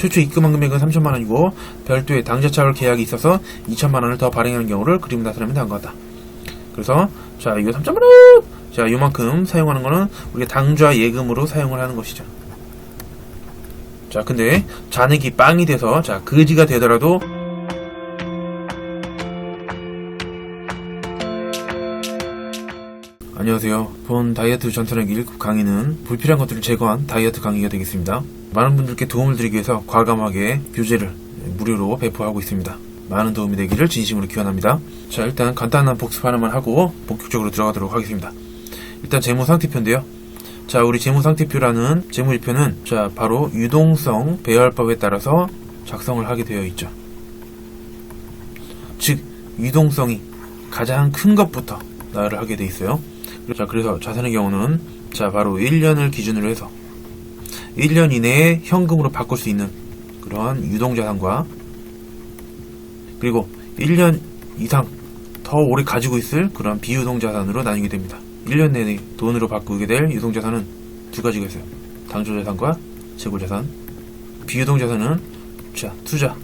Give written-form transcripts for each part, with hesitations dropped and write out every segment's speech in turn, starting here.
최초 입금한 금액은 3천만원이고 별도의 당좌차월 계약이 있어서 2천만원을 더 발행하는 경우를 그림 나타내면 다음과 같다. 그래서 자 이거 3천만원! 자 요만큼 사용하는 거는 우리가 당좌 예금으로 사용을 하는 것이죠. 자 근데 잔액이 빵이 돼서 자 거지가 되더라도 안녕하세요. 본 다이어트 전투력 1급 강의는 불필요한 것들을 제거한 다이어트 강의가 되겠습니다. 많은 분들께 도움을 드리기 위해서 과감하게 교재를 무료로 배포하고 있습니다. 많은 도움이 되기를 진심으로 기원합니다. 자 일단 간단한 복습 하나만 하고 본격적으로 들어가도록 하겠습니다. 일단 재무상태표인데요. 자 우리 재무상태표라는 재무지표는 자 바로 유동성 배열법에 따라서 작성을 하게 되어 있죠. 즉 유동성이 가장 큰 것부터 나열을 하게 되어 있어요. 자 그래서 자산의 경우는 자 바로 1년을 기준으로 해서 1년 이내에 현금으로 바꿀 수 있는 그러한 유동자산과 그리고 1년 이상 더 오래 가지고 있을 그런 비유동자산으로 나뉘게 됩니다. 1년 내내 돈으로 바꾸게 될 유동자산은 두 가지가 있어요. 당초자산과 재고자산. 비유동자산은 자 투자,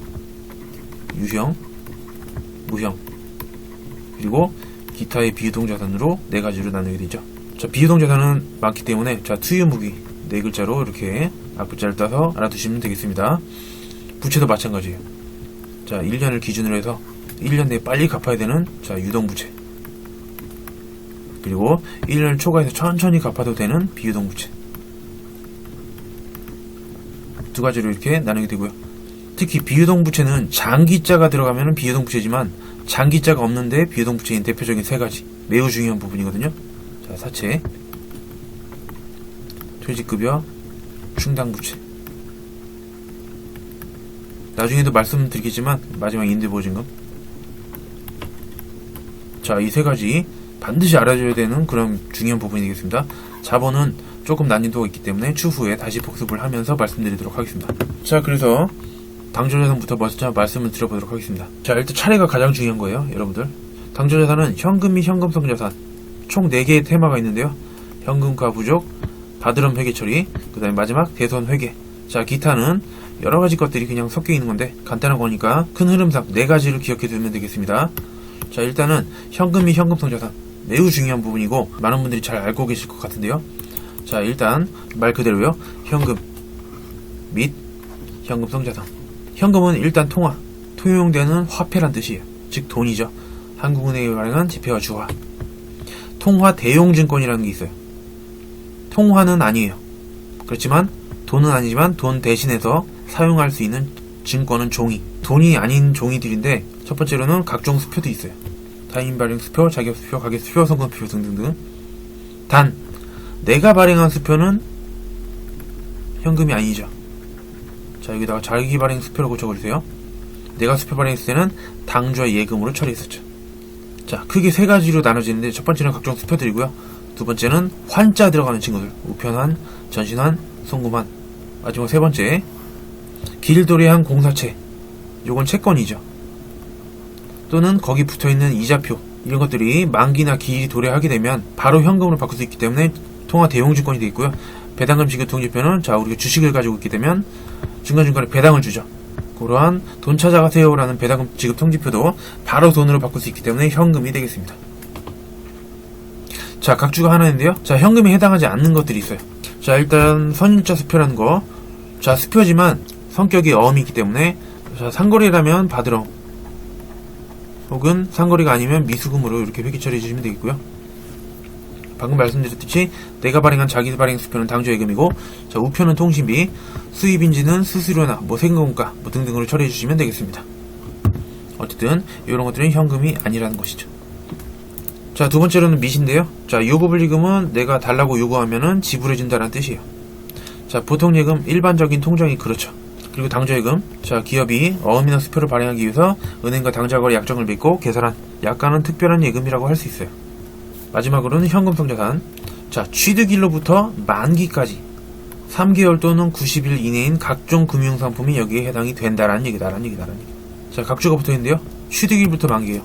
유형, 무형 그리고 기타의 비유동자산으로 네 가지로 나누게 되죠. 자 비유동자산은 많기 때문에 자 투유무기 네 글자로 이렇게 앞글자를 따서 알아두시면 되겠습니다. 부채도 마찬가지예요. 자 1년을 기준으로 해서 1년 내에 빨리 갚아야 되는 자 유동부채 그리고 1년을 초과해서 천천히 갚아도 되는 비유동부채 두 가지로 이렇게 나누게 되고요. 특히 비유동부채는 장기자가 들어가면 비유동부채지만 장기자가 없는데 비유동부채인 대표적인 세 가지 매우 중요한 부분이거든요. 자 사채, 퇴직급여, 충당부채. 나중에도 말씀드리겠지만 마지막 임대보증금. 자 이 세 가지 반드시 알아줘야 되는 그런 중요한 부분이 되겠습니다. 자본은 조금 난이도가 있기 때문에 추후에 다시 복습을 하면서 말씀드리도록 하겠습니다. 자 그래서 당초자산부터 먼저 말씀을 드려보도록 하겠습니다. 자 일단 차례가 가장 중요한 거예요. 여러분들 당초자산은 현금 및 현금성 자산 총 4개의 테마가 있는데요. 현금과 부족, 바드럼 회계 처리, 그 다음에 마지막 대손 회계. 자 기타는 여러가지 것들이 그냥 섞여 있는 건데 간단한 거니까 큰 흐름상 4가지를 기억해 두면 되겠습니다. 자 일단은 현금 및 현금성 자산 매우 중요한 부분이고 많은 분들이 잘 알고 계실 것 같은데요. 자 일단 말 그대로요. 현금 및 현금성 자산. 현금은 일단 통용되는 화폐란 뜻이에요. 즉 돈이죠. 한국은행에 발행한 지폐와 주화. 통화 대용증권이라는 게 있어요. 통화는 아니에요. 그렇지만 돈은 아니지만 돈 대신해서 사용할 수 있는 증권은 종이. 돈이 아닌 종이들인데 첫 번째로는 각종 수표도 있어요. 타인 발행 수표, 자격 수표, 가계 수표, 성금표 등등등. 단 내가 발행한 수표는 현금이 아니죠. 자 여기다가 자기 발행 수표라고 적어주세요. 내가 수표 발행했을 때는 당좌 예금으로 처리했었죠. 자 크게 세 가지로 나눠지는데 첫 번째는 각종 수표들이고요. 두 번째는 환자 들어가는 친구들 우편환, 전신환, 송금환. 마지막 세 번째 길도래한 공사채. 요건 채권이죠. 또는 거기 붙어있는 이자표 이런 것들이 만기나 기일이 도래하게 되면 바로 현금으로 바꿀 수 있기 때문에 통화 대용증권이 되겠고요. 배당금 지급 통지표는 자 우리가 주식을 가지고 있기 때문에 중간중간에 배당을 주죠. 그러한 돈 찾아가세요 라는 배당금 지급 통지표도 바로 돈으로 바꿀 수 있기 때문에 현금이 되겠습니다. 자 각주가 하나인데요. 자 현금에 해당하지 않는 것들이 있어요. 자 일단 선임자 수표라는 거. 자 수표지만 성격이 어음이 있기 때문에 자 상거래라면 바드럼 혹은 상거래가 아니면 미수금으로 이렇게 회계 처리해 주시면 되겠고요. 방금 말씀드렸듯이 내가 발행한 자기 발행 수표는 당좌예금이고 자 우표는 통신비, 수입인지는 수수료나 뭐 세금공과 뭐 등등으로 처리해 주시면 되겠습니다. 어쨌든 이런 것들은 현금이 아니라는 것이죠. 자 두 번째로는 밋인데요. 자 요구불이금은 내가 달라고 요구하면은 지불해 준다는 뜻이에요. 자 보통 예금 일반적인 통장이 그렇죠. 그리고 당좌예금. 자 기업이 어음이나 수표를 발행하기 위해서 은행과 당좌거래 약정을 맺고 개설한 약간은 특별한 예금이라고 할 수 있어요. 마지막으로는 현금성 자산. 자 취득일로부터 만기까지 3개월 또는 90일 이내인 각종 금융상품이 여기에 해당이 된다라는 얘기다. 자 각주가 붙어있는데요. 취득일부터 만기예요.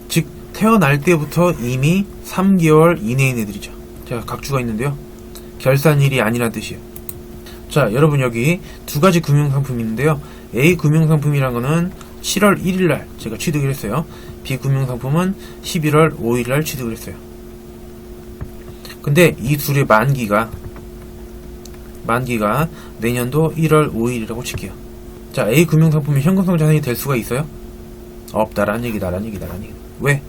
즉 태어날 때부터 이미 3개월 이내인 애들이죠. 자 각주가 있는데요. 결산일이 아니란 뜻이에요. 자, 여러분 여기 두 가지 금융상품이 있는데요. A 금융상품이란 거는 7월 1일날 제가 취득을 했어요. B 금융상품은 11월 5일날 취득을 했어요. 근데 이 둘의 만기가 내년도 1월 5일이라고 칠게요. 자, A 금융상품이 현금성 자산이 될 수가 있어요? 없다라는 얘기다. 왜?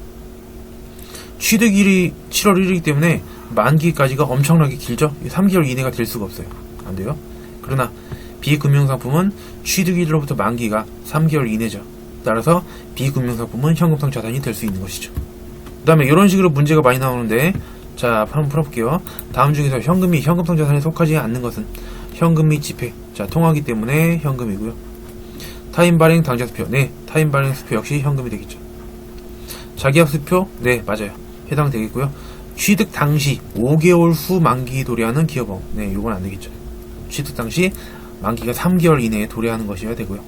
취득일이 7월 1일이기 때문에 만기까지가 엄청나게 길죠? 3개월 이내가 될 수가 없어요. 안 돼요? 그러나 비금융상품은 취득일로부터 만기가 3개월 이내죠. 따라서 비금융상품은 현금성 자산이 될 수 있는 것이죠. 그 다음에 이런 식으로 문제가 많이 나오는데, 자, 한번 풀어볼게요. 다음 중에서 현금이 현금성 자산에 속하지 않는 것은 현금 및 지폐. 자, 통화기 때문에 현금이고요. 타인 발행 당좌 수표. 네, 타인 발행 수표 역시 현금이 되겠죠. 자기합 수표. 네, 맞아요. 해당되겠고요. 취득 당시 5개월 후 만기 도래하는 기업원. 네, 요건 안 되겠죠. 취득 당시 만기가 3개월 이내에 도래하는 것이어야 되고요.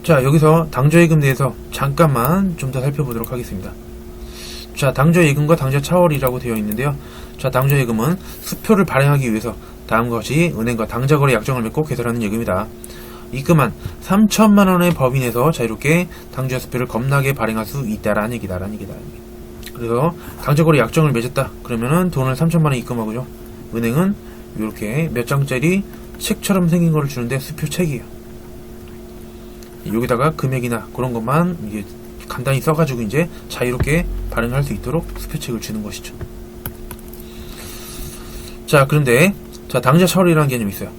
자, 여기서 당좌예금 대해서 잠깐만 좀 더 살펴보도록 하겠습니다. 자, 당좌예금과 당좌차월이라고 되어 있는데요. 자, 당좌예금은 수표를 발행하기 위해서 다음과 같이 은행과 당좌거래 약정을 맺고 개설하는 예금이다. 입금한 3천만원의 법인에서 자유롭게 당좌수표를 겁나게 발행할 수 있다라는 얘기다. 그래서 당좌거래 약정을 맺었다. 그러면은 돈을 3천만원 입금하고죠. 은행은 이렇게 몇 장짜리 책처럼 생긴 거를 주는데 수표책이에요. 여기다가 금액이나 그런 것만 이게 간단히 써가지고 이제 자유롭게 발행할 수 있도록 수표책을 주는 것이죠. 자, 그런데 자, 당좌차월이라는 개념이 있어요.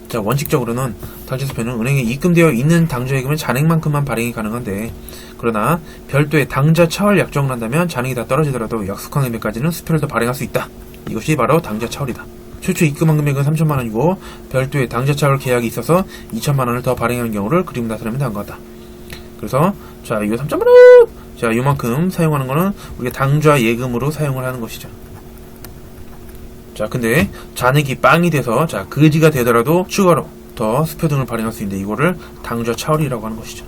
자, 원칙적으로는 당좌수표는 은행에 입금되어 있는 당좌예금의 잔액만큼만 발행이 가능한데, 그러나 별도의 당좌차월 약정을 한다면 잔액이 다 떨어지더라도 약속한 금액까지는 수표를 더 발행할 수 있다. 이것이 바로 당좌차월이다. 최초 입금한 금액은 3천만원이고 별도의 당좌차월 계약이 있어서 2천만원을 더 발행하는 경우를 그림 나타내면 다음과 같다. 그래서 자, 이거 3천만원! 자, 요만큼 사용하는 거는 우리가 당좌예금으로 사용을 하는 것이죠. 자, 근데 잔액이 빵이 돼서 자, 거지가 되더라도 추가로 더 수표 등을 발행할 수 있는데 이거를 당좌차월이라고 하는 것이죠.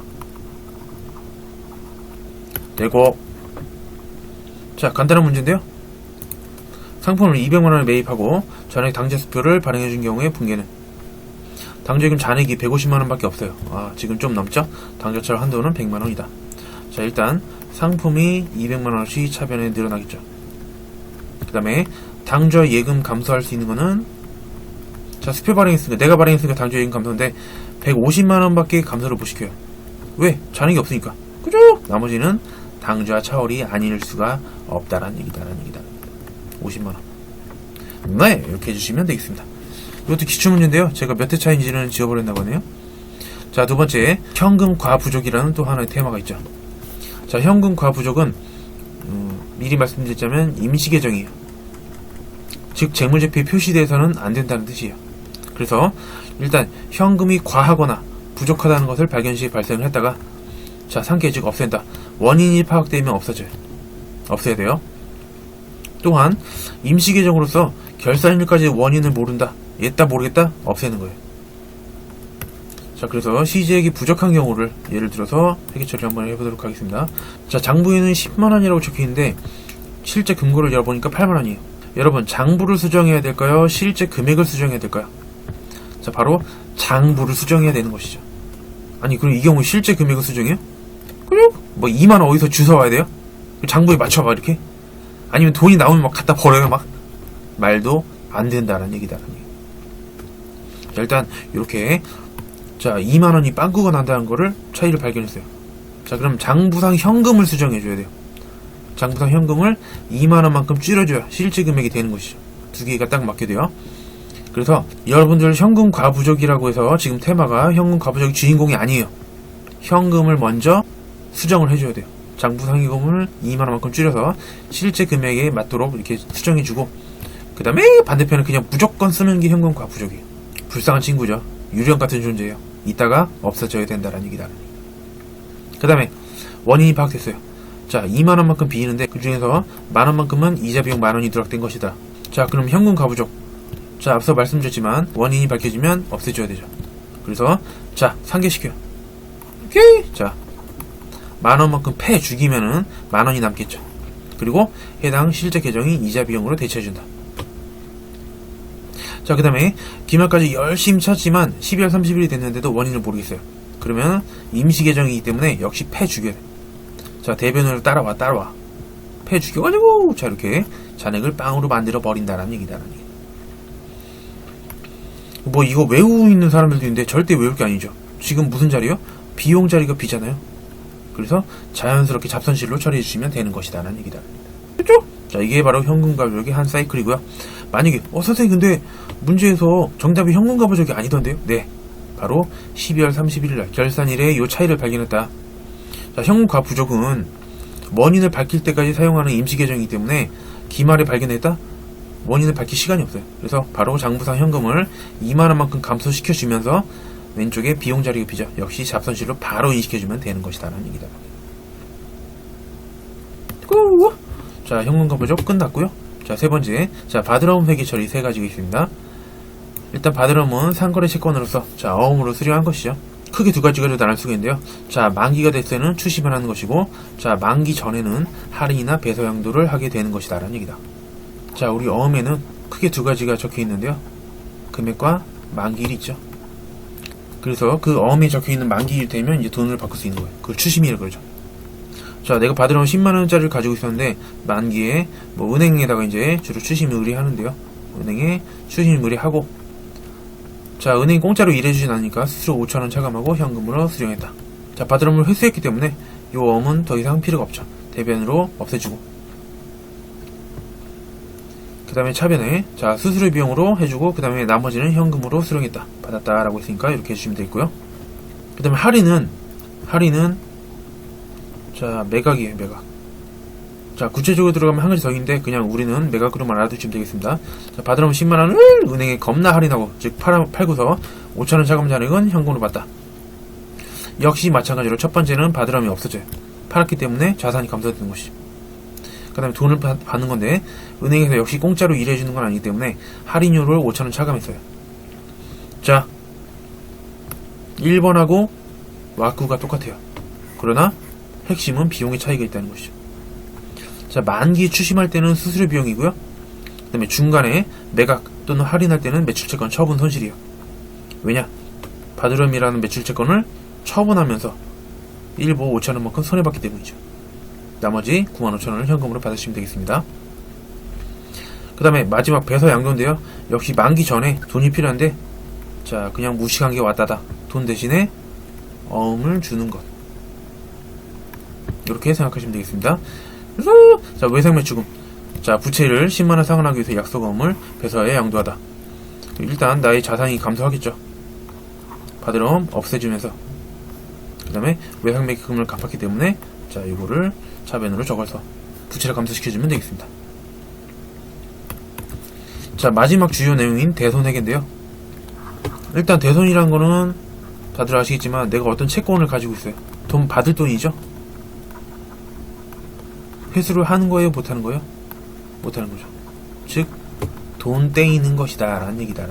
되고, 자, 간단한 문제인데요. 상품을 200만원에 매입하고 잔액 당좌수표를 발행해준 경우에 붕괴는 당좌예금 잔액이 150만원밖에 없어요. 아, 지금 좀 넘죠? 당좌차월 한도는 100만원이다. 자, 일단 상품이 200만원씩 차변에 늘어나겠죠. 그 다음에 당좌예금 감소할 수 있는 거는, 자, 수표 발행했으니까, 내가 발행했으니까 당좌예금 감소인데 150만원밖에 감소를 못 시켜요. 왜? 잔액이 없으니까. 그죠? 나머지는 당좌차월이 아닐 수가 없다라는 얘기다. 50만원. 네, 이렇게 해주시면 되겠습니다. 이것도 기출문제인데요. 제가 몇 회 차인지는 지워버렸나 보네요. 자, 두 번째, 현금 과부족이라는 또 하나의 테마가 있죠. 자, 현금 과부족은 미리 말씀드리자면 임시계정이에요. 즉 재무제표에 표시돼서는 안 된다는 뜻이에요. 그래서 일단 현금이 과하거나 부족하다는 것을 발견시 발생을 했다가, 자, 상계 즉 없앤다. 원인이 파악되면 없어야 돼요. 또한 임시계정으로서 결산일까지 원인을 모른다. 얘다 모르겠다. 없애는 거예요. 자, 그래서 시재액이 부족한 경우를 예를 들어서 회계 처리 한번 해보도록 하겠습니다. 자, 장부에는 10만원이라고 적혀있는데 실제 금고를 열어보니까 8만원이에요. 여러분, 장부를 수정해야 될까요? 실제 금액을 수정해야 될까요? 자, 바로 장부를 수정해야 되는 것이죠. 아니, 그럼 이 경우 실제 금액을 수정해요? 그래요? 뭐 2만원 어디서 주워와야 돼요? 장부에 맞춰봐 이렇게? 아니면 돈이 나오면 막 갖다 버려요 막? 말도 안 된다는 얘기다. 자, 일단 이렇게, 자, 2만원이 빵꾸가 난다는 거를 차이를 발견했어요. 자, 그럼 장부상 현금을 수정해줘야 돼요. 장부상 현금을 2만원만큼 줄여줘야 실제 금액이 되는 것이죠. 두 개가 딱 맞게 돼요. 그래서 여러분들 현금 과부족이라고 해서 지금 테마가 현금 과부족이 주인공이 아니에요. 현금을 먼저 수정을 해줘야 돼요. 장부상 현금을 2만원만큼 줄여서 실제 금액에 맞도록 이렇게 수정해주고, 그 다음에 반대편은 그냥 무조건 쓰는 게 현금 과부족이에요. 불쌍한 친구죠. 유령 같은 존재예요. 이따가 없어져야 된다는 얘기다. 그 다음에 원인이 파악됐어요. 자, 2만원만큼 빚는데 그 중에서 만원만큼은 이자 비용 만원이 누락된 것이다. 자, 그럼 현금 과부족. 자, 앞서 말씀드렸지만 원인이 밝혀지면 없애줘야 되죠. 그래서 자, 상계시켜. 오케이. 자, 만원만큼 패 죽이면은 만원이 남겠죠. 그리고 해당 실제 계정이 이자 비용으로 대체해준다. 자, 그 다음에 기말까지 열심히 찾지만 12월 30일이 됐는데도 원인을 모르겠어요. 그러면 임시 계정이기 때문에 역시 패 죽여야 돼. 자, 대변으로 따라와. 패 죽여가지고 자, 이렇게 잔액을 빵으로 만들어 버린다라는 얘기다라는 얘기. 뭐 이거 외우고 있는 사람들도 있는데 절대 외울 게 아니죠. 지금 무슨 자리요? 비용 자리가 비잖아요. 그래서 자연스럽게 잡선실로 처리해 주시면 되는 것이다라는 얘기다. 그렇죠? 자, 이게 바로 현금 가부족의 한 사이클이고요. 만약에 선생님 근데 문제에서 정답이 현금 가부족이 아니던데요? 네, 바로 12월 31일날 결산일에 이 차이를 발견했다. 자, 현금 가부족은 원인을 밝힐 때까지 사용하는 임시 계정이기 때문에 기말에 발견했다? 원인을 밝힐 시간이 없어요. 그래서 바로 장부상 현금을 2만원만큼 감소시켜주면서 왼쪽에 비용 자리가 비죠. 역시 잡선실로 바로 인식해주면 되는 것이다 라는 얘기다. 자, 현금 가부족 끝났고요. 자, 세 번째, 자, 바드러움 회계 처리 세 가지가 있습니다. 일단 바드러움은 상거래 채권으로서 자, 어음으로 수령한 것이죠. 크게 두 가지가 나눌 수가 있는데요. 자, 만기가 됐을 때는 추심을 하는 것이고, 자, 만기 전에는 할인이나 배서 양도를 하게 되는 것이다 라는 얘기다. 자, 우리 어음에는 크게 두 가지가 적혀 있는데요. 금액과 만기일이 있죠. 그래서 그 어음에 적혀 있는 만기일 되면 이제 돈을 바꿀 수 있는 거예요. 그걸 추심이라고 그러죠. 자, 내가 받으러 온 10만원짜리를 가지고 있었는데 만기에 뭐 은행에다가 이제 주로 추심 의뢰하는데요. 은행에 추심 의뢰하고, 자, 은행이 공짜로 일해주진 않으니까 스스로 5천원 차감하고 현금으로 수령했다. 자, 바드럼을 회수했기 때문에 이 어음은 더 이상 필요가 없죠. 대변으로 없애주고, 그 다음에 차변에 자, 수수료 비용으로 해주고, 그 다음에 나머지는 현금으로 수령했다, 받았다 라고 했으니까 이렇게 해주시면 되겠고요. 그 다음에 할인은 자, 매각이에요. 매각. 자, 구체적으로 들어가면 한 가지 더 있는데 그냥 우리는 매각으로만 알아두시면 되겠습니다. 자, 받으러 온 10만원을 은행에 겁나 할인하고, 즉 팔고서 5천원 자금 잔액은 현금으로 받다. 역시 마찬가지로 첫 번째는 받으러움이 없어져요. 팔았기 때문에 자산이 감소되는 것이죠. 그 다음에 돈을 받는 건데 은행에서 역시 공짜로 일해주는 건 아니기 때문에 할인료를 5천원 차감했어요. 자, 1번하고 왁구가 똑같아요. 그러나 핵심은 비용의 차이가 있다는 것이죠. 자, 만기 추심할 때는 수수료 비용이고요. 그 다음에 중간에 매각 또는 할인할 때는 매출채권 처분 손실이에요. 왜냐? 바드럼이라는 매출채권을 처분하면서 일부 5천원만큼 손해봤기 때문이죠. 나머지 95,000원을 현금으로 받으시면 되겠습니다. 그 다음에 마지막 배서 양도인데요. 역시 만기 전에 돈이 필요한데, 자, 그냥 무식한 게 왔다다. 돈 대신에 어음을 주는 것, 이렇게 생각하시면 되겠습니다. 그래서 자, 외상매출금, 자, 부채를 10만원 상환하기 위해서 약속어음을 배서에 양도하다. 일단 나의 자산이 감소하겠죠. 받으러옴 없애주면서, 그 다음에 외상매금을 갚았기 때문에 자, 이거를 차변으로 적어서 부채를 감소시켜주면 되겠습니다. 자, 마지막 주요 내용인 대손회계인데요. 일단 대손이라는 거는 다들 아시겠지만 내가 어떤 채권을 가지고 있어요. 돈 받을 돈이죠. 회수를 하는 거예요, 못하는 거예요? 못하는 거죠. 즉, 돈 떼이는 것이다 라는 얘기다.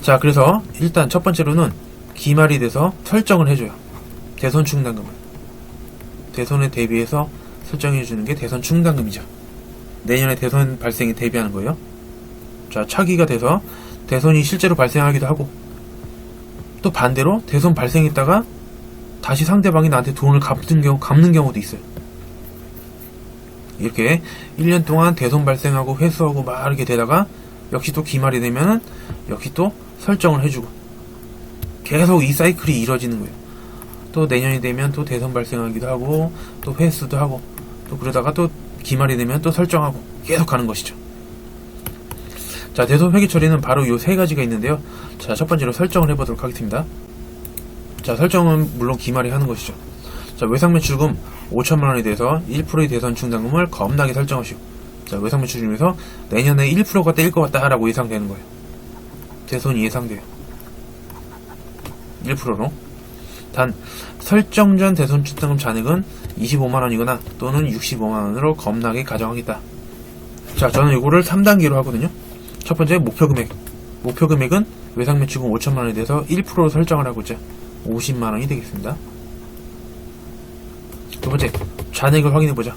자, 그래서 일단 첫 번째로는 기말이 돼서 설정을 해줘요. 대손 충당금을. 대손에 대비해서 설정해주는 게 대손 충당금이죠. 내년에 대손 발생에 대비하는 거예요. 자, 차기가 돼서 대손이 실제로 발생하기도 하고, 또 반대로 대손 발생했다가 다시 상대방이 나한테 돈을 갚는 경우도 있어요. 이렇게 1년 동안 대손 발생하고 회수하고 막 이렇게 되다가 역시 또 기말이 되면은 역시 또 설정을 해주고, 계속 이 사이클이 이루어지는 거예요. 또 내년이 되면 또 대손 발생하기도 하고, 또 회수도 하고, 또 그러다가 또 기말이 되면 또 설정하고 계속 가는 것이죠. 자, 대손 회계 처리는 바로 요 세 가지가 있는데요. 자, 첫 번째로 설정을 해보도록 하겠습니다. 자, 설정은 물론 기말이 하는 것이죠. 자, 외상매출금 5천만원에 대해서 1%의 대손 충당금을 겁나게 설정하시고, 자, 외상매출 중에서 내년에 1%가 떼일 것 같다 라고 예상되는 거예요. 대손이 예상돼요. 1%로. 단, 설정 전 대손 충당금 잔액은 25만원이거나 또는 65만원으로 겁나게 가정하겠다. 자, 저는 이거를 3단계로 하거든요. 첫 번째, 목표금액. 목표금액은 외상매출금 5천만원에 대해서 1%로 설정을 하고 있죠. 50만원이 되겠습니다. 두 번째, 잔액을 확인해보자.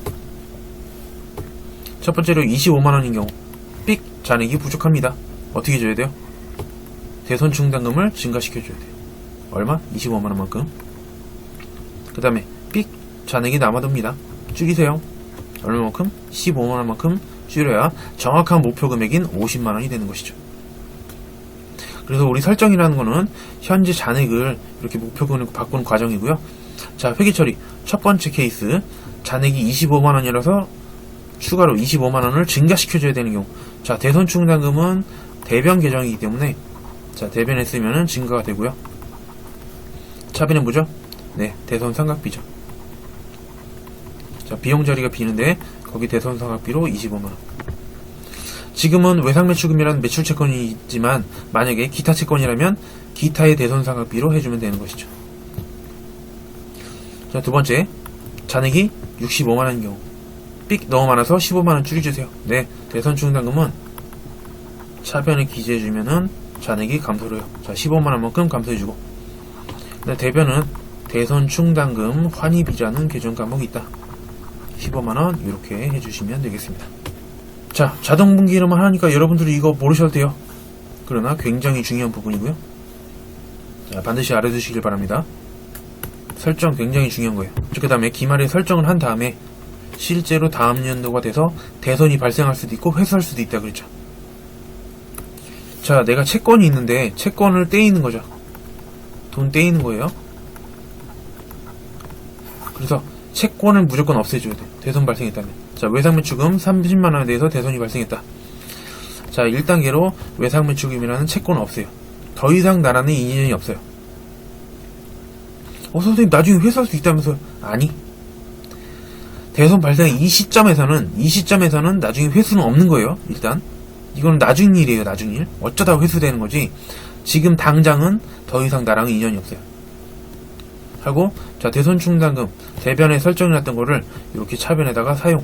첫 번째로 25만원인 경우, 삑! 잔액이 부족합니다. 어떻게 해줘야 돼요? 대손 충당금을 증가시켜줘야 돼요. 얼마? 25만원만큼. 그 다음에 삑! 잔액이 남아둡니다. 줄이세요. 얼마만큼? 15만원만큼 줄여야 정확한 목표 금액인 50만원이 되는 것이죠. 그래서 우리 설정이라는 거는 현재 잔액을 이렇게 목표 금액으로 바꾸는 과정이고요. 자, 회계 처리. 첫 번째 케이스. 잔액이 25만원이라서 추가로 25만원을 증가시켜줘야 되는 경우. 자, 대손 충당금은 대변 계정이기 때문에 자, 대변에 쓰면은 증가가 되고요. 차비는 뭐죠? 네, 대손 삼각비죠. 자, 비용 자리가 비는데 거기 대손 삼각비로 25만원. 지금은 외상매출금이라는 매출 채권이지만 만약에 기타 채권이라면 기타의 대손 삼각비로 해주면 되는 것이죠. 자, 두 번째. 잔액이 65만원인 경우. 삑! 너무 많아서 15만원 줄여주세요. 네, 대손 충당금은 차변에 기재해주면은 잔액이 감소를 해요. 자, 15만원만큼 감소해주고. 대변은 대손 충당금 환입이라는 계정 과목이 있다. 15만원 이렇게 해주시면 되겠습니다. 자, 자동 분기일만 하니까 여러분들이 이거 모르셔도 돼요. 그러나 굉장히 중요한 부분이고요. 자, 반드시 알아두시길 바랍니다. 설정 굉장히 중요한 거예요. 그 다음에 기말에 설정을 한 다음에 실제로 다음 연도가 돼서 대손이 발생할 수도 있고 회수할 수도 있다 그랬죠. 자, 내가 채권이 있는데 채권을 떼이는 거죠. 돈 떼이는 거예요. 그래서 채권을 무조건 없애줘야 돼. 대손 발생했다면. 자, 외상매출금 30만원에 대해서 대손이 발생했다. 자, 1단계로 외상매출금이라는 채권은 없어요. 더 이상 나라는 인연이 없어요. 선생님 나중에 회수할 수 있다면서요? 아니. 대손 발생 이 시점에서는 나중에 회수는 없는 거예요. 일단 이거는 나중 일이에요. 나중 일. 어쩌다 회수되는 거지. 지금 당장은 더 이상 나랑은 인연이 없어요. 하고, 자, 대손 충당금 대변에 설정해놨던 거를 이렇게 차변에다가 사용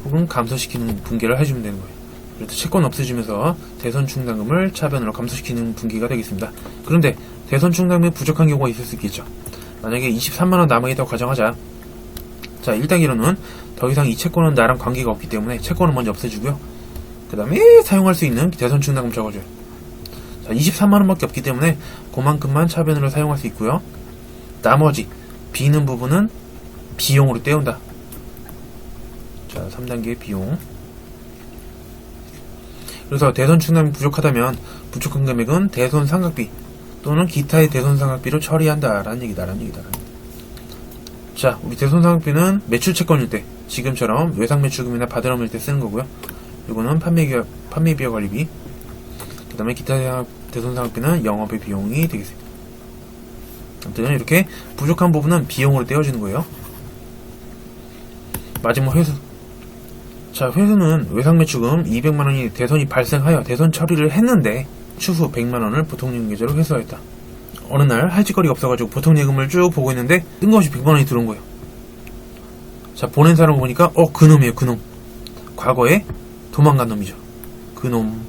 혹은 감소시키는 분기를 해주면 되는 거예요. 그래서 채권 없애주면서 대손 충당금을 차변으로 감소시키는 분기가 되겠습니다. 그런데 대손 충당금이 부족한 경우가 있을 수 있겠죠. 만약에 23만원 남아있다고 가정하자. 자, 1단계로는 더 이상 이 채권은 나랑 관계가 없기 때문에 채권을 먼저 없애주고요. 그 다음에 사용할 수 있는 대손 충당금 적어줘요. 자, 23만원밖에 없기 때문에 그만큼만 차변으로 사용할 수 있고요. 나머지 비는 부분은 비용으로 떼운다. 자, 3단계 비용. 그래서 대손 충당금이 부족하다면 부족한 금액은 대손 삼각비 또는 기타의 대손 삼각비로 처리한다라는 얘기다. 자, 우리 대손 삼각비는 매출 채권일 때, 지금처럼 외상매출금이나 바드럼일 때 쓰는 거고요. 이거는 판매비와 관리비. 그 다음에 기타 대손 삼각비는 영업의 비용이 되겠습니다. 아무튼 이렇게 부족한 부분은 비용으로 떼어주는 거예요. 마지막 회수. 자, 회수는 외상매출금 200만원이 대손이 발생하여 대손 처리를 했는데 추후 100만원을 보통예금 계좌로 회수하였다. 어느 날 할 짓거리가 없어가지고 보통예금을 쭉 보고 있는데 뜬금없이 100만원이 들어온 거예요. 자, 보낸 사람 보니까 그놈이에요. 그놈. 과거에 도망간 놈이죠. 그놈.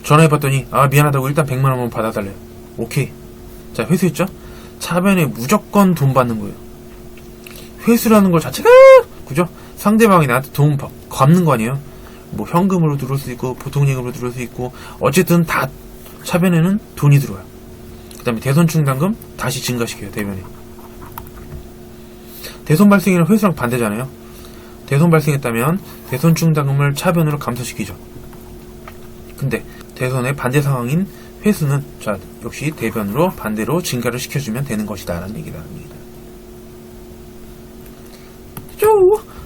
전화해봤더니 미안하다고 일단 100만원만 받아달래요. 오케이. 자, 회수했죠? 차변에 무조건 돈 받는 거예요. 회수라는 것 자체가 그죠? 상대방이 나한테 돈 갚는 거 아니에요? 뭐 현금으로 들어올 수 있고 보통예금으로 들어올 수 있고 어쨌든 다 차변에는 돈이 들어와요. 그 다음에 대손 충당금 다시 증가시켜요. 대변에 대손 발생이랑 회수랑 반대잖아요. 대손 발생했다면 대손 충당금을 차변으로 감소시키죠. 근데 대손의 반대 상황인 회수는 자, 역시 대변으로 반대로 증가를 시켜주면 되는 것이다 라는 얘기다.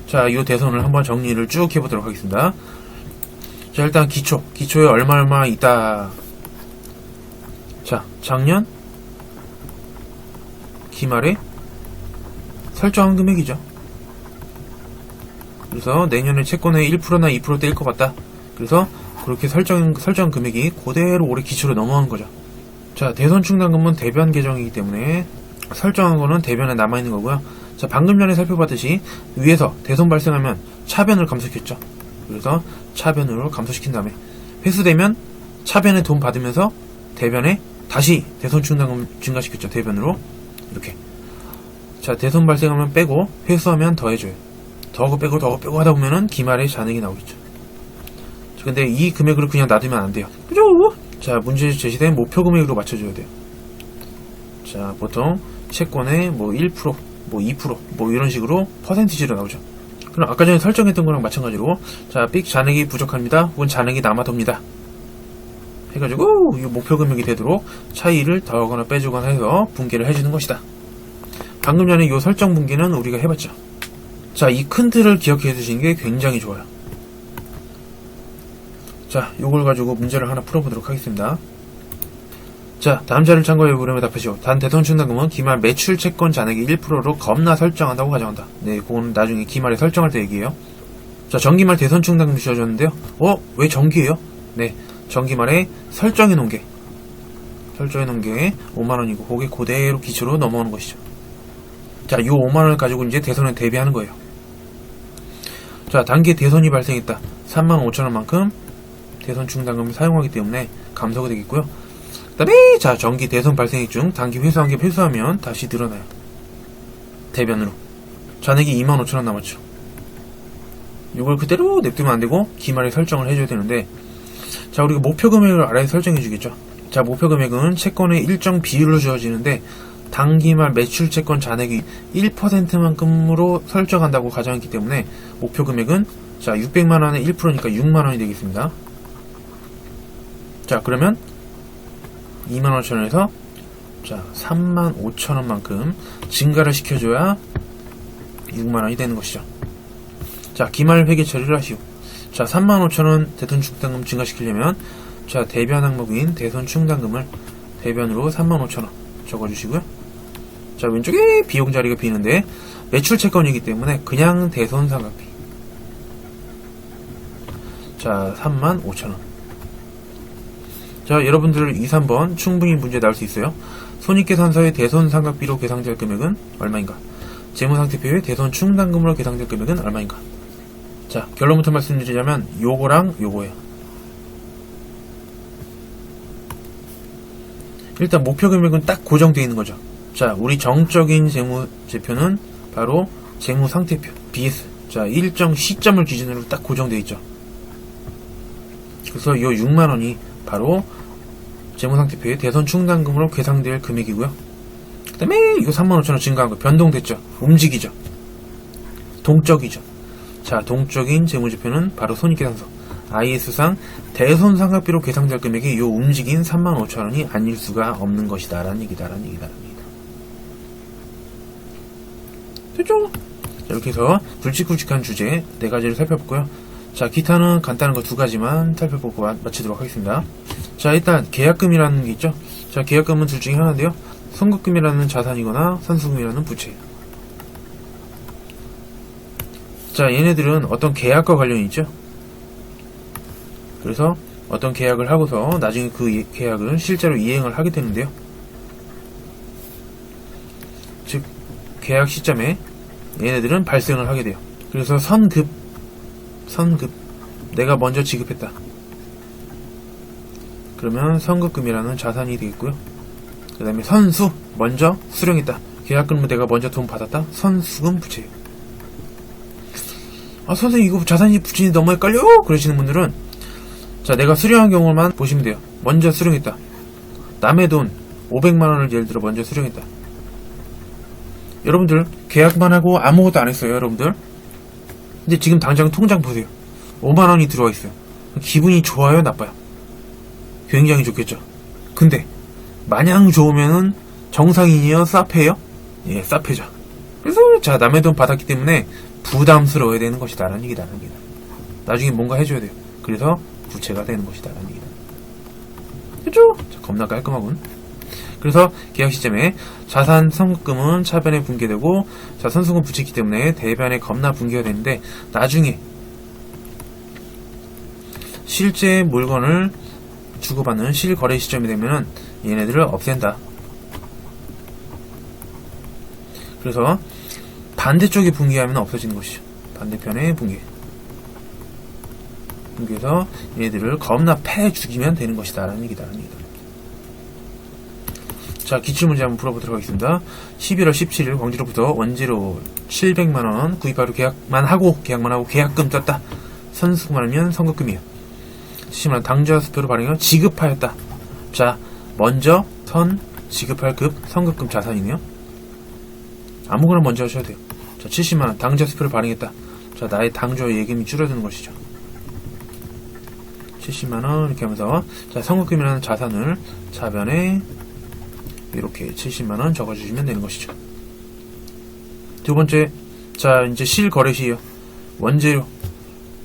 자, 이 대손을 한번 정리를 쭉 해보도록 하겠습니다. 자, 일단 기초에 얼마 있다. 자, 작년 기말에 설정한 금액이죠. 그래서 내년에 채권의 1%나 2% 떼일 것 같다. 그래서 그렇게 설정 금액이 그대로 올해 기초로 넘어간 거죠. 자, 대손 충당금은 대변 계정이기 때문에 설정한 거는 대변에 남아있는 거고요. 자, 방금 전에 살펴봤듯이 위에서 대손 발생하면 차변을 감소시켰죠. 그래서 차변으로 감소시킨 다음에 회수되면 차변에 돈 받으면서 대변에 다시 대손 충당금 증가시켰죠. 대변으로 이렇게. 자, 대손 발생하면 빼고 회수하면 더해줘요. 더 빼고 하다 보면은 기말에 잔액이 나오겠죠. 근데 이 금액으로 그냥 놔두면 안 돼요. 그죠? 자, 문제에 제시된 목표 금액으로 맞춰줘야 돼요. 자, 보통 채권의 뭐 1%, 뭐 2%, 뭐 이런 식으로 퍼센티지로 나오죠. 그럼 아까 전에 설정했던 거랑 마찬가지로, 자, 삑 잔액이 부족합니다. 혹은 잔액이 남아돕니다. 해가지고 이 목표 금액이 되도록 차이를 더하거나 빼주거나 해서 분계를 해주는 것이다. 방금 전에 이 설정 분계는 우리가 해봤죠. 자, 이 큰 틀을 기억해 두시는 게 굉장히 좋아요. 자, 요걸 가지고 문제를 하나 풀어보도록 하겠습니다. 자, 다음 자를 참고해 보려면 답하시오. 단 대손 충당금은 기말 매출 채권 잔액의 1%로 겁나 설정한다고 가정한다. 네, 그건 나중에 기말에 설정할 때 얘기해요. 자, 정기말 대손 충당금 주어졌는데요. 왜 정기예요? 네, 정기말에 설정해 놓은 게 5만원이고, 그게 그대로 기초로 넘어오는 것이죠. 자, 요 5만원을 가지고 이제 대손에 대비하는 거예요. 자, 단기 대손이 발생했다. 35,000원만큼 대손 충당금을 사용하기 때문에 감소가 되겠고요. 그 다음에 자, 정기 대손 발생액 중 단기 회수한 게 회수하면 다시 늘어나요. 대변으로 잔액이 25,000원 남았죠. 이걸 그대로 냅두면 안되고 기말에 설정을 해줘야 되는데, 자, 우리가 목표 금액을 알아야 설정해 주겠죠. 자, 목표 금액은 채권의 일정 비율로 주어지는데 단기말 매출 채권 잔액이 1%만큼으로 설정한다고 가정했기 때문에 목표 금액은 자, 600만원의 1%니까 6만원이 되겠습니다. 자, 그러면 25,000원에서 자, 35,000원만큼 증가를 시켜줘야 6만원이 되는 것이죠. 자, 기말 회계 처리를 하시오. 자, 35,000원 대손 충당금 증가시키려면 자, 대변 항목인 대손 충당금을 대변으로 35,000원 적어주시고요. 자, 왼쪽에 비용 자리가 비는데 매출 채권이기 때문에 그냥 대손 삼각비. 자, 35,000원. 자, 여러분들 2, 3번 충분히 문제 나올 수 있어요. 손익계산서의 대손 삼각비로 계상될 금액은 얼마인가? 재무상태표의 대손 충당금으로 계상될 금액은 얼마인가? 자, 결론부터 말씀드리자면 요거랑 요거예요. 일단 목표 금액은 딱 고정되어 있는 거죠. 자, 우리 정적인 재무제표는 바로 재무상태표 BS. 자, 일정 시점을 기준으로 딱 고정되어 있죠. 그래서 요 6만원이 바로 재무상태표의 대손 충당금으로 계상될 금액이고요. 그 다음에 요 35,000원 증가한 거 변동됐죠. 움직이죠. 동적이죠. 자, 동적인 재무제표는 바로 손익계산서 IS상 대손 삼각비로 계상될 금액이 요 움직인 35,000원이 아닐 수가 없는 것이다 라는 얘기다. 됐죠? 자, 이렇게 해서 굵직굵직한 주제 4가지를 살펴봤고요. 자, 기타는 간단한 거 2가지만 살펴보고 마치도록 하겠습니다. 자, 일단 계약금이라는 게 있죠. 자, 계약금은 둘 중에 하나인데요. 선급금이라는 자산이거나 선수금이라는 부채예요. 자, 얘네들은 어떤 계약과 관련이 있죠. 그래서 어떤 계약을 하고서 나중에 그 계약을 실제로 이행을 하게 되는데요. 즉, 계약 시점에 얘네들은 발생을 하게 돼요. 그래서 선급 내가 먼저 지급했다. 그러면 선급금이라는 자산이 되겠고요. 그 다음에 선수 먼저 수령했다. 계약금은 내가 먼저 돈 받았다. 선수금 부채예요. 아, 선생님 이거 자산이 부채인지 너무 헷갈려 그러시는 분들은 자, 내가 수령한 경우만 보시면 돼요. 먼저 수령했다. 남의 돈 500만원을 예를 들어 먼저 수령했다. 여러분들 계약만 하고 아무것도 안 했어요. 여러분들 근데 지금 당장 통장 보세요. 5만원이 들어와 있어요. 기분이 좋아요? 나빠요? 굉장히 좋겠죠. 근데 마냥 좋으면은 정상인이요? 싸패요? 예, 싸패죠. 그래서 자, 남의 돈 받았기 때문에 부담스러워야 되는 것이다 라는 얘기다. 나중에 뭔가 해줘야 돼요. 그래서 부채가 되는 것이다 라는 얘기다. 그죠? 자, 겁나 깔끔하군. 그래서 계약 시점에 자산 선급금은 차변에 분계되고 자, 선수금 부채이기 때문에 대변에 겁나 분계가 되는데 나중에 실제 물건을 주고받는 실거래 시점이 되면 얘네들을 없앤다. 그래서 반대쪽에 분계하면 없어지는 것이죠. 반대편에 분계해서 얘네들을 겁나 패 죽이면 되는 것이다 라는 얘기다. 자, 기출문제 한번 풀어보도록 하겠습니다. 11월 17일 광주로부터 원지로 700만원 구입하러 계약만 하고 계약금 떴다. 선수만 하면 선급금이에요. 70만원 당좌 수표로 발행하여 지급하였다. 자, 먼저 지급할 급 선급금 자산이네요. 아무거나 먼저 하셔도 돼요. 자, 70만원 당좌 수표를 발행했다. 자, 나의 당좌 예금이 줄어드는 것이죠. 70만원 이렇게 하면서, 자, 선급금이라는 자산을 차변에 이렇게 70만원 적어주시면 되는 것이죠. 두 번째, 자, 이제 실거래시에요. 원재료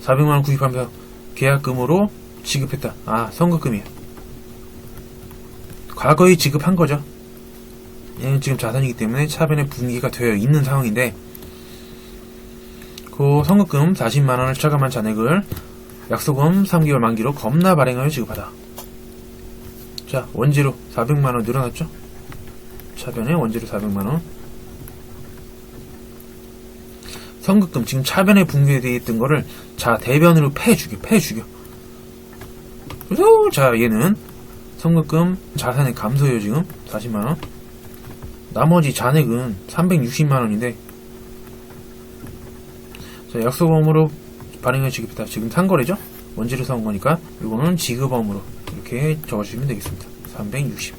400만원 구입하면서 계약금으로 지급했다. 아, 선급금이에요. 과거에 지급한 거죠. 얘는 지금 자산이기 때문에 차변에 분기가 되어 있는 상황인데, 그 선급금 40만원을 차감한 잔액을 약속금 3개월 만기로 겁나 발행하여 지급하다. 자, 원재료 400만원 늘어났죠? 차변에 원재료 400만원. 선급금 지금 차변에 붕괴되어 있던 거를 자 대변으로 패죽여. 그래서 자 얘는 선급금 자산의 감소예요. 지금 40만원. 나머지 잔액은 360만원인데, 자 약속금으로 발행해 지급했다. 지금 상거래죠? 원재료 사온 거니까 이거는 지급업으로 이렇게 적어주시면 되겠습니다. 360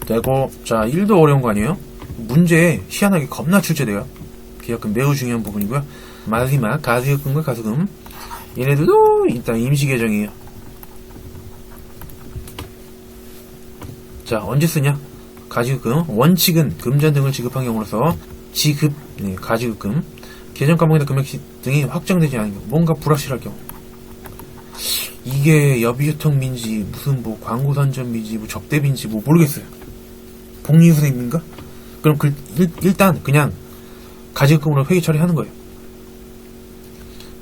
되고, 자 1도 어려운 거 아니에요? 문제에 희한하게 겁나 출제돼요. 계약금 매우 중요한 부분이고요. 마지막 가수요금과 가수금, 얘네들도 일단 임시계정이에요. 자, 언제 쓰냐? 가지급금, 원칙은 금전 등을 지급한 경우로서 지급, 가지급금, 계정 까먹이나 금액 등이 확정되지 않은 경우, 뭔가 불확실할 경우, 이게 여비유통비인지 무슨 뭐 광고선전비인지 뭐 접대비인지 뭐 모르겠어요. 복리후생인가? 그럼 일단 그냥 가지급금으로 회계 처리하는 거예요.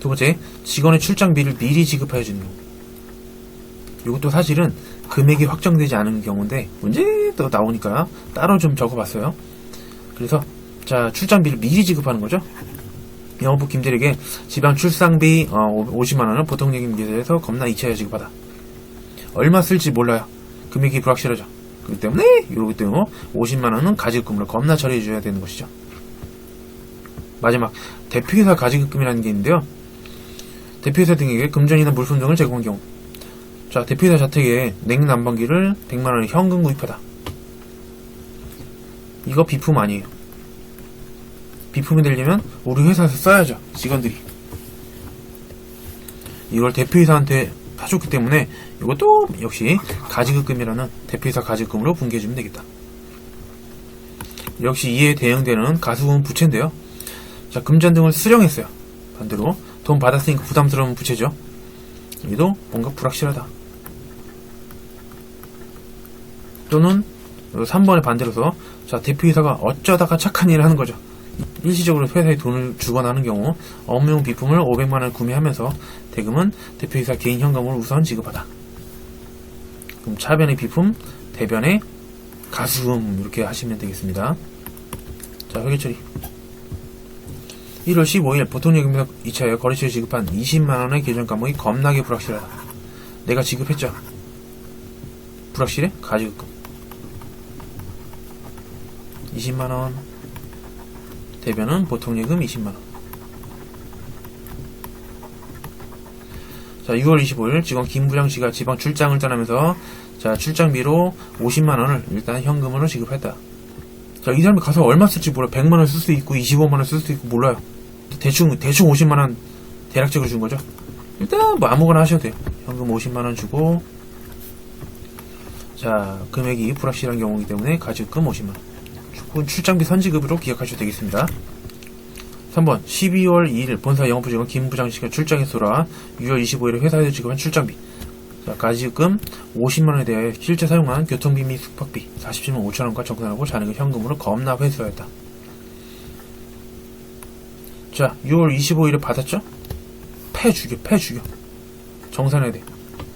두 번째, 직원의 출장비를 미리 지급하여 주는 경우. 이것도 사실은 금액이 확정되지 않은 경우인데 문제도 나오니까 따로 좀 적어봤어요. 그래서 자 출장비를 미리 지급하는 거죠. 영업부 김대리에게 지방 출상비 50만원을 보통예금계좌에서 겁나 이체하여 지급하다. 얼마 쓸지 몰라요. 금액이 불확실하죠. 그렇기 때문에 이러기 때문에 50만원은 가지급금으로 겁나 처리해줘야 되는 것이죠. 마지막, 대표이사 가지급금이라는 게 있는데요. 대표이사 등에게 금전이나 물품 등을 제공한 경우, 자 대표이사 자택에 냉난방기를 100만원에 현금 구입하다. 이거 비품 아니에요. 비품이 되려면 우리 회사에서 써야죠. 직원들이 이걸 대표이사한테 사줬기 때문에 이것도 역시 가지급금이라는 대표이사 가지급금으로 분개해주면 되겠다. 역시 이에 대응되는 가수금 부채인데요. 자 금전 등을 수령했어요. 반대로 돈 받았으니까 부담스러운 부채죠. 여기도 뭔가 불확실하다. 또는 3번의 반대로서 자 대표이사가 어쩌다가 착한 일을 하는 거죠. 일시적으로 회사에 돈을 주거나 하는 경우 업무용 비품을 500만원을 구매하면서 대금은 대표이사 개인 현금으로 우선 지급하다. 그럼 차변의 비품, 대변의 가수금 이렇게 하시면 되겠습니다. 자 회계처리. 1월 15일 보통예금에서 2차에 거래처에 지급한 20만원의 계정 까먹이 겁나게 불확실하다. 내가 지급했죠. 불확실해? 가지급금 20만원, 대변은 보통예금 20만원. 자 6월 25일 직원 김부장씨가 지방 출장을 떠나면서 자 출장비로 50만원을 일단 현금으로 지급했다. 자 이 사람이 가서 얼마 쓸지 몰라. 100만원 쓸 수 있고 25만원 쓸 수 있고 몰라요. 대충 50만원 대략적으로 준 거죠. 일단 뭐 아무거나 하셔도 돼요. 현금 50만원 주고, 자 금액이 불확실한 경우이기 때문에 가지급금 50만원, 출장비 선지급으로 기억하셔도 되겠습니다. 3번 12월 2일 본사 영업부 직원 김부장씨가 출장에서 돌아 6월 25일에 회사에서 지급한 출장비, 자 가지급금 50만원에 대해 실제 사용한 교통비 및 숙박비 47만 5천원과 정산하고 잔액을 현금으로 겁나 회수하였다. 자 6월 25일에 받았죠? 패 죽여 정산해야 돼.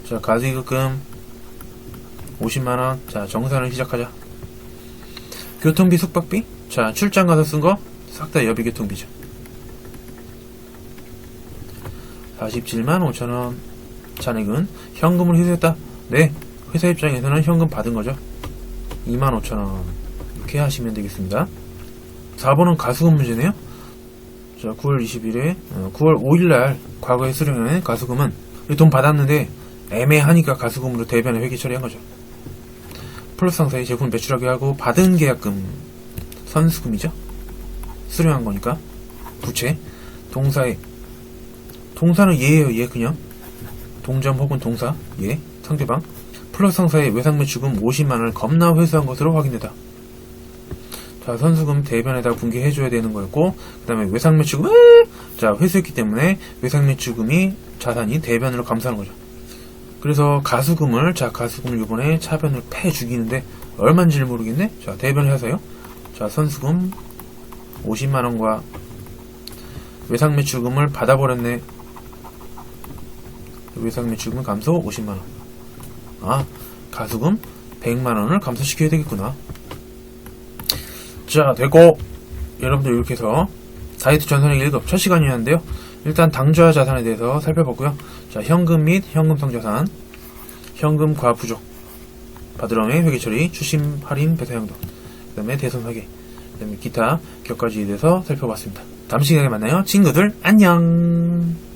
자 가지급금 50만원. 자 정산을 시작하자. 교통비 숙박비, 자 출장 가서 쓴 거 싹 다 여비교통비죠. 47만 5천원. 잔액은 현금으로 회수했다. 네, 회사 입장에서는 현금 받은 거죠. 2만 5천원. 이렇게 하시면 되겠습니다. 4번은 가수금 문제네요. 자, 9월 20일에 9월 5일날 과거에 수령한 가수금은 돈 받았는데 애매하니까 가수금으로 대변에 회계 처리한 거죠. 플러스 상사의 제품 매출하게 하고 받은 계약금 선수금이죠. 수령한 거니까. 부채 동사의 동사는 얘예요. 얘 그냥 동점 혹은 동사 얘 상대방 플러스 상사의 외상 매출금 50만원을 겁나 회수한 것으로 확인되다. 자, 선수금 대변에다 분개해줘야 되는 거였고, 그 다음에 외상매출금, 자, 회수했기 때문에 외상매출금이 자산이 대변으로 감사하는 거죠. 그래서 가수금을 이번에 차변으로 패 죽이는데, 얼마인지를 모르겠네? 자, 대변해서요. 자, 선수금 50만원과 외상매출금을 받아버렸네. 외상매출금 감소 50만원. 아, 가수금 100만원을 감소시켜야 되겠구나. 자, 됐고, 여러분들 이렇게 해서 사이트 전선의 1급 첫 시간이었는데요. 일단 당좌 자산에 대해서 살펴봤고요. 자, 현금 및 현금성 자산, 현금과 부족, 바드럼의 회계처리, 추심, 할인, 배사용도, 그 다음에 대손회계, 그 다음에 기타 격가지에 대해서 살펴봤습니다. 다음 시간에 만나요. 친구들, 안녕!